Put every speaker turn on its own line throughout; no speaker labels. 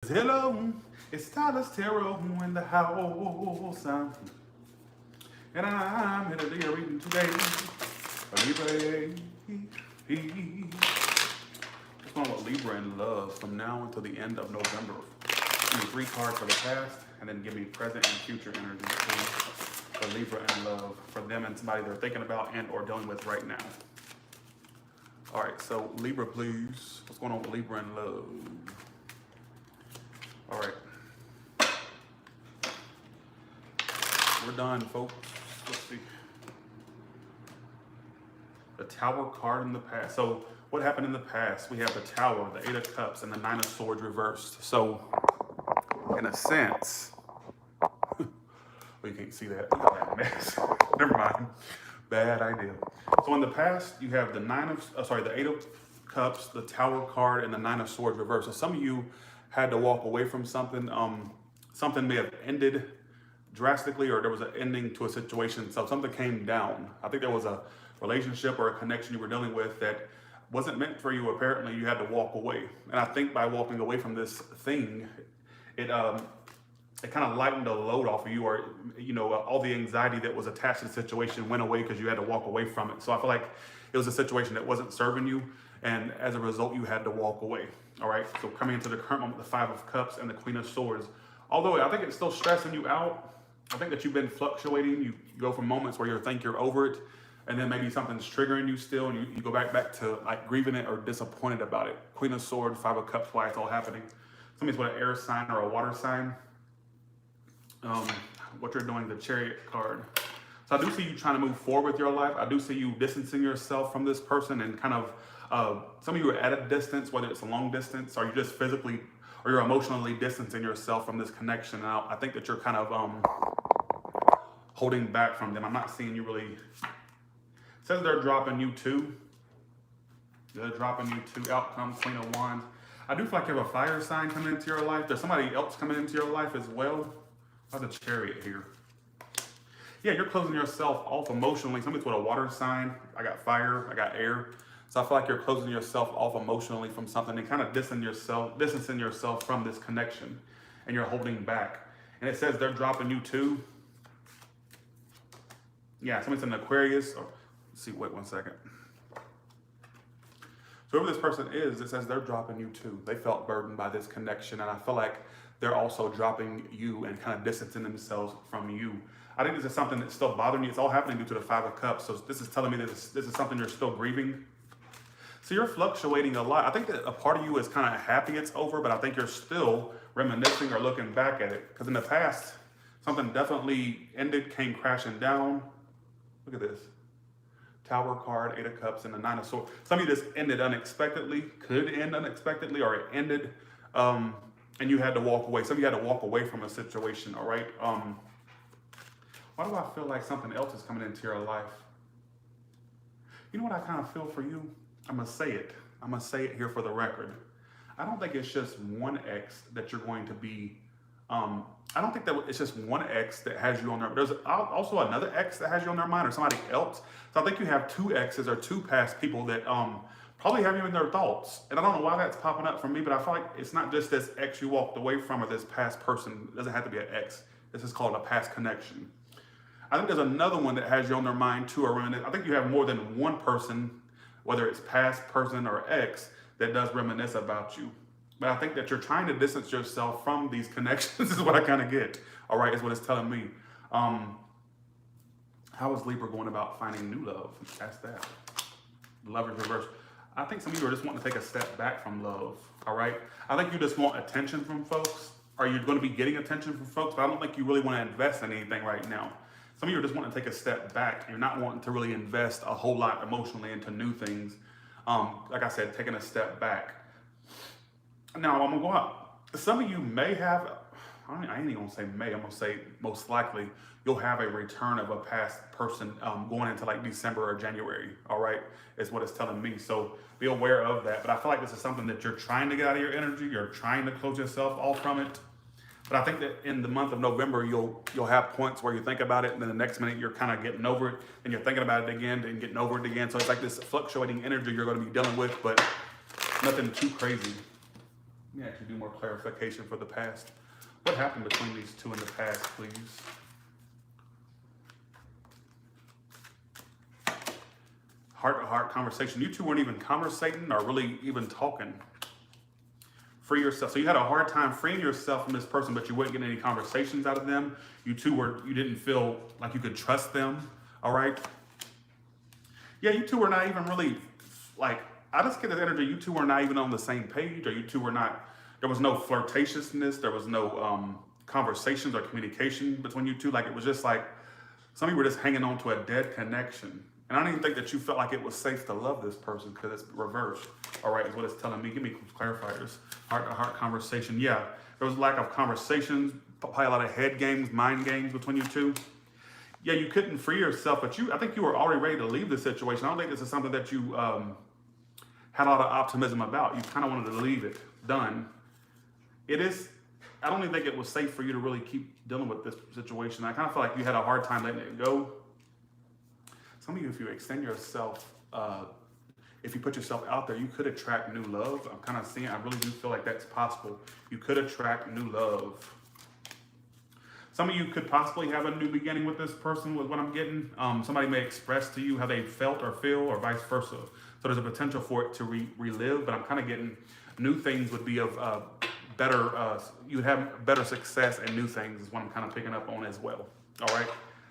Hello, it's Tyler's Tarot in the house. And I'm here to do your reading today. Libra. What's going on with Libra in love from now until the end of November? Give me 3 cards for the past, and then give me present and future energy for Libra in love, for them and somebody they're thinking about and or dealing with right now. All right, so Libra, please. What's going on with Libra in love? All right, we're done, folks. Let's see. The Tower card in the past. So what happened in the past? We have the Tower, the 8 of Cups, and the 9 of Swords reversed. So in a sense, well, you can't see that. Look at that mess. Never mind. Bad idea. So in the past, you have the the 8 of Cups, the Tower card, and the 9 of Swords reversed. So some of you had to walk away from something. Something may have ended drastically, or there was an ending to a situation. So something came down. I think there was a relationship or a connection you were dealing with that wasn't meant for you. Apparently, you had to walk away. And I think by walking away from this thing, it kind of lightened the load off of you, or all the anxiety that was attached to the situation went away because you had to walk away from it. So I feel like it was a situation that wasn't serving you, and as a result, you had to walk away. All right. So coming into the current moment, the 5 of Cups and the Queen of Swords. Although I think it's still stressing you out, I think that you've been fluctuating. You go from moments where you think you're over it, and then maybe something's triggering you still, and you go back to like grieving it or disappointed about it. Queen of Swords, 5 of Cups, why it's all happening. Somebody's with an air sign or a water sign. What you're doing, the Chariot card. So I do see you trying to move forward with your life. I do see you distancing yourself from this person, and kind of some of you are at a distance, whether it's a long distance or you just physically or you're emotionally distancing yourself from this connection. Now, I think that you're kind of holding back from them. I'm not seeing you really. It says they're dropping you too. They're dropping you too. Out comes Queen of Wands. I do feel like you have a fire sign coming into your life. There's somebody else coming into your life as well. I have the Chariot here. Yeah, you're closing yourself off emotionally. Somebody's with a water sign. I got fire. I got air. So I feel like you're closing yourself off emotionally from something and kind of distancing yourself from this connection, and you're holding back. And it says they're dropping you too. Yeah, somebody's in Aquarius. Oh, let's see, wait 1 second. So whoever this person is, it says they're dropping you too. They felt burdened by this connection, and I feel like they're also dropping you and kind of distancing themselves from you. I think this is something that's still bothering you. It's all happening due to the 5 of Cups. So this is telling me that this is something you're still grieving. So you're fluctuating a lot. I think that a part of you is kind of happy it's over, but I think you're still reminiscing or looking back at it. Because in the past, something definitely ended, came crashing down. Look at this. Tower card, 8 of Cups, and the 9 of Swords. Some of you just ended unexpectedly, could end unexpectedly, or it ended, and you had to walk away. Some of you had to walk away from a situation, all right? Why do I feel like something else is coming into your life? You know what I kind of feel for you? I'm going to say it. I'm going to say it here for the record. I don't think it's just one ex that you're going to be, I don't think that it's just one ex that has you on their, there's also another ex that has you on their mind, or somebody else. So I think you have 2 exes or 2 past people that probably have you in their thoughts. And I don't know why that's popping up for me, but I feel like it's not just this ex you walked away from, or this past person. It doesn't have to be an ex. This is called a past connection. I think there's another one that has you on their mind too, or I think you have more than one person, whether it's past person or ex, that does reminisce about you. But I think that you're trying to distance yourself from these connections is what I kind of get. All right, is what it's telling me. How is Libra going about finding new love? Ask that. Lovers reverse. I think some of you are just wanting to take a step back from love. All right. I think you just want attention from folks. Or you're going to be getting attention from folks, but I don't think you really want to invest in anything right now. Some of you are just wanting to take a step back. You're not wanting to really invest a whole lot emotionally into new things. Like I said, taking a step back. Now, I'm going to go up. Some of you may have, I ain't even going to say may, I'm going to say most likely, you'll have a return of a past person going into like December or January, all right, is what it's telling me. So be aware of that. But I feel like this is something that you're trying to get out of your energy. You're trying to close yourself off from it. But I think that in the month of November, you'll have points where you think about it, and then the next minute you're kind of getting over it, and you're thinking about it again, and getting over it again. So it's like this fluctuating energy you're going to be dealing with, but nothing too crazy. Let me actually do more clarification for the past. What happened between these two in the past, please? Heart-to-heart conversation. You two weren't even conversating or really even talking. Free yourself. So you had a hard time freeing yourself from this person, but you weren't getting any conversations out of them. You didn't feel like you could trust them. All right. Yeah, you two were not even really like, I just get the energy. You two were not even on the same page, or you two were not, there was no flirtatiousness. There was no conversations or communication between you two. Like, it was just like, some of you were just hanging on to a dead connection. And I don't even think that you felt like it was safe to love this person, because it's reversed. All right, is what it's telling me. Give me clarifiers. Heart-to-heart conversation. Yeah, there was lack of conversations, probably a lot of head games, mind games between you two. Yeah, you couldn't free yourself, but I think you were already ready to leave the situation. I don't think this is something that you had a lot of optimism about. You kind of wanted to leave it done. It is, I don't even think it was safe for you to really keep dealing with this situation. I kind of feel like you had a hard time letting it go. Some of you, if you extend yourself, if you put yourself out there, you could attract new love. I'm kind of seeing, I really do feel like that's possible. You could attract new love. Some of you could possibly have a new beginning with this person, with what I'm getting. Somebody may express to you how they felt or feel, or vice versa. So there's a potential for it to relive, but I'm kind of getting new things would be of better, you'd have better success, and new things is what I'm kind of picking up on as well. All right,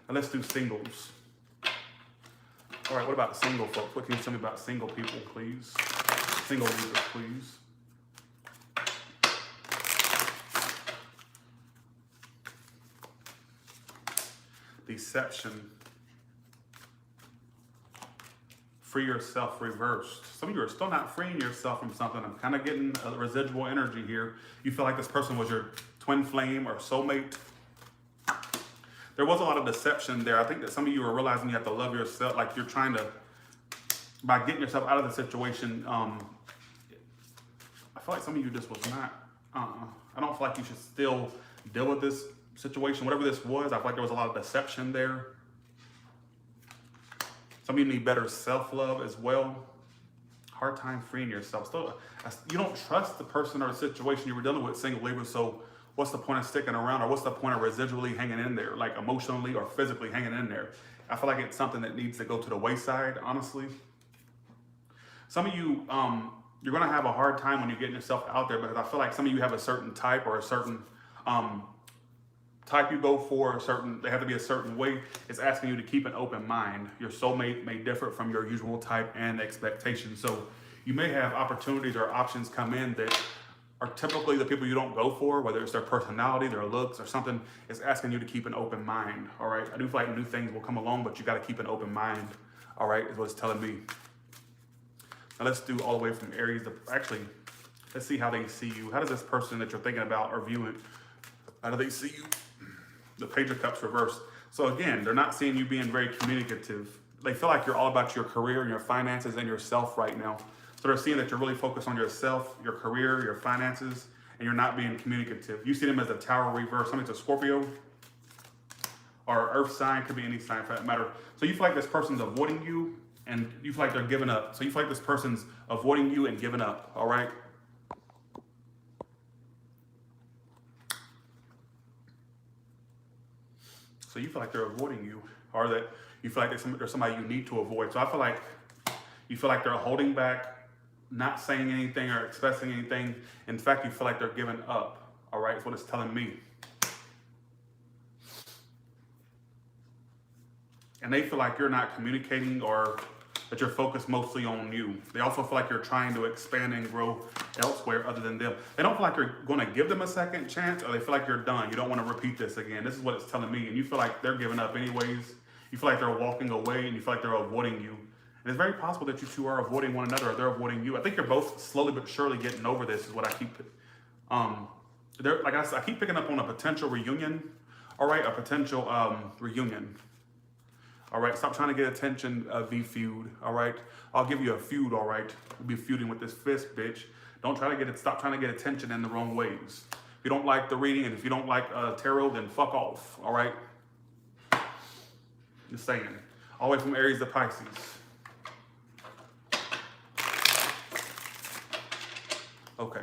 now let's do singles. All right, what about single folks? What can you tell me about single people, please? Single users, please. Deception. Free yourself reversed. Some of you are still not freeing yourself from something. I'm kind of getting a residual energy here. You feel like this person was your twin flame or soulmate. There was a lot of deception there. I think that some of you are realizing you have to love yourself, like you're trying to, by getting yourself out of the situation, I feel like some of you just was not, I don't feel like you should still deal with this situation, whatever this was. I feel like there was a lot of deception there. Some of you need better self-love as well. Hard time freeing yourself. Still, you don't trust the person or the situation you were dealing with, single Libra, so what's the point of sticking around, or what's the point of residually hanging in there, like emotionally or physically hanging in there? I feel like it's something that needs to go to the wayside, honestly. Some of you, you're gonna have a hard time when you're getting yourself out there, because I feel like some of you have a certain type, or a certain type you go for, they have to be a certain way. It's asking you to keep an open mind. Your soulmate may differ from your usual type and expectations. So you may have opportunities or options come in that are typically the people you don't go for, whether it's their personality, their looks, or something. It's asking you to keep an open mind, all right? I do feel like new things will come along, but you gotta keep an open mind, all right, is what it's telling me. Now let's do all the way from Aries to, actually, let's see how they see you. How does this person that you're thinking about or viewing, how do they see you? The Page of Cups reversed. So again, they're not seeing you being very communicative. They feel like you're all about your career and your finances and yourself right now. So they're seeing that you're really focused on yourself, your career, your finances, and you're not being communicative. You see them as a Tower reverse. Something's a Scorpio or Earth sign, could be any sign for that matter. So you feel like this person's avoiding you, and you feel like they're giving up. So you feel like this person's avoiding you and giving up, all right? So you feel like they're avoiding you, or that you feel like there's somebody you need to avoid. So I feel like you feel like they're holding back, not saying anything or expressing anything. In fact, you feel like they're giving up, all right? That's what it's telling me. And they feel like you're not communicating, or that you're focused mostly on you. They also feel like you're trying to expand and grow elsewhere other than them. They don't feel like you're going to give them a second chance, or they feel like you're done. You don't want to repeat this again. This is what it's telling me. And you feel like they're giving up anyways. You feel like they're walking away, and you feel like they're avoiding you. And it's very possible that you two are avoiding one another, or they're avoiding you. I think you're both slowly but surely getting over this, is what I keep, like I said, I keep picking up on a potential reunion, all right? A potential reunion. All right, stop trying to get attention, V-feud, all right? I'll give you a feud, all right? You'll be feuding with this fist, bitch. Don't try to get it, stop trying to get attention in the wrong ways. If you don't like the reading, and if you don't like tarot, then fuck off, all right? Just saying. All the way from Aries to Pisces. Okay.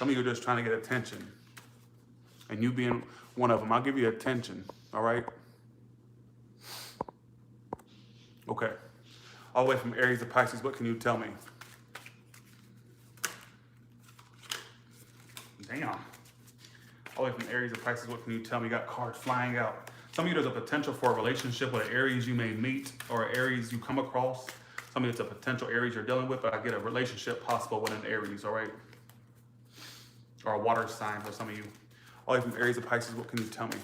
Some of you are just trying to get attention. And you being one of them. I'll give you attention, all right? Okay. All the way from Aries to Pisces, what can you tell me? Damn. All the way from Aries to Pisces, what can you tell me? You got cards flying out. Some of you, there's a potential for a relationship with an Aries you may meet or an Aries you come across. Some of you, it's a potential Aries you're dealing with, but I get a relationship possible with an Aries, all right? Or a water sign for some of you. All the way from Aries to Pisces, what can you tell me?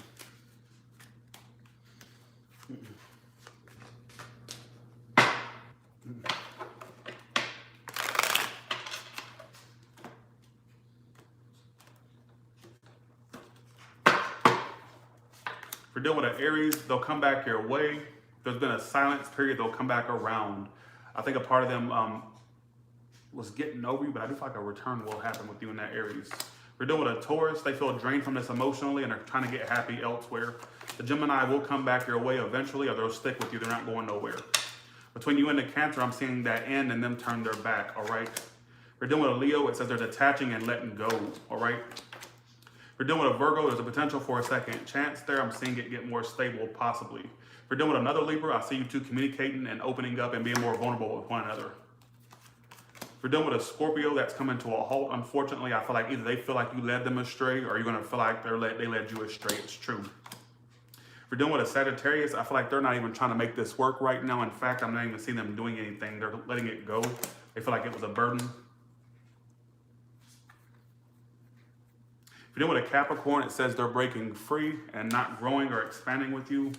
If you're dealing with an Aries, they'll come back your way. There's been a silence period, they'll come back around. I think a part of them was getting over you, but I do feel like a return will happen with you in that Aries. If you're dealing with a Taurus, they feel drained from this emotionally and they're trying to get happy elsewhere. The Gemini will come back your way eventually, or they'll stick with you. They're not going nowhere. Between you and the Cancer, I'm seeing that end and them turn their back, all right? If you're dealing with a Leo, it says they're detaching and letting go, all right? If you're dealing with a Virgo, there's a potential for a second chance there. I'm seeing it get more stable, possibly. If you're dealing with another Libra, I see you two communicating and opening up and being more vulnerable with one another. If you're dealing with a Scorpio, that's coming to a halt. Unfortunately, I feel like either they feel like you led them astray or you're going to feel like they led you astray. It's true. If you're dealing with a Sagittarius, I feel like they're not even trying to make this work right now. In fact, I'm not even seeing them doing anything. They're letting it go. They feel like it was a burden. If you're dealing with a Capricorn, it says they're breaking free and not growing or expanding with you.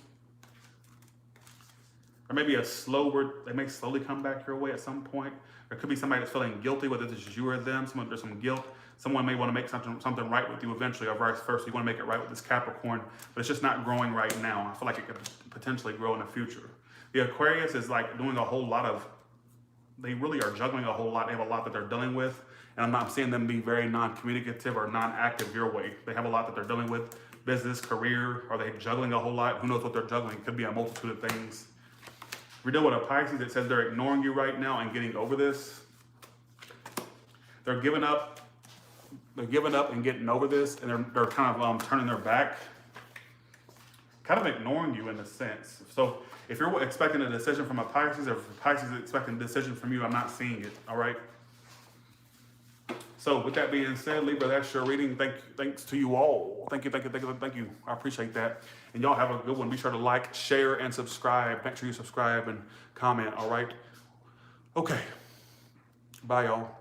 Or maybe they may slowly come back your way at some point. There could be somebody that's feeling guilty, whether this is you or them. There's some guilt. Someone may want to make something right with you eventually, or vice versa. You want to make it right with this Capricorn, but it's just not growing right now. I feel like it could potentially grow in the future. The Aquarius is like doing a whole lot of, they really are juggling a whole lot. They have a lot that they're dealing with. And I'm not seeing them be very non-communicative or non-active your way. They have a lot that they're dealing with. Business, career, are they juggling a whole lot? Who knows what they're juggling? It could be a multitude of things. If you're dealing with a Pisces, it says they're ignoring you right now and getting over this. They're giving up. They're giving up and getting over this, and they're kind of turning their back. Kind of ignoring you in a sense. So if you're expecting a decision from a Pisces, or if Pisces is expecting a decision from you, I'm not seeing it, all right? So with that being said, Libra, that's your reading. Thanks to you all. Thank you. I appreciate that. And y'all have a good one. Be sure to like, share, and subscribe. Make sure you subscribe and comment, all right? Okay. Bye, y'all.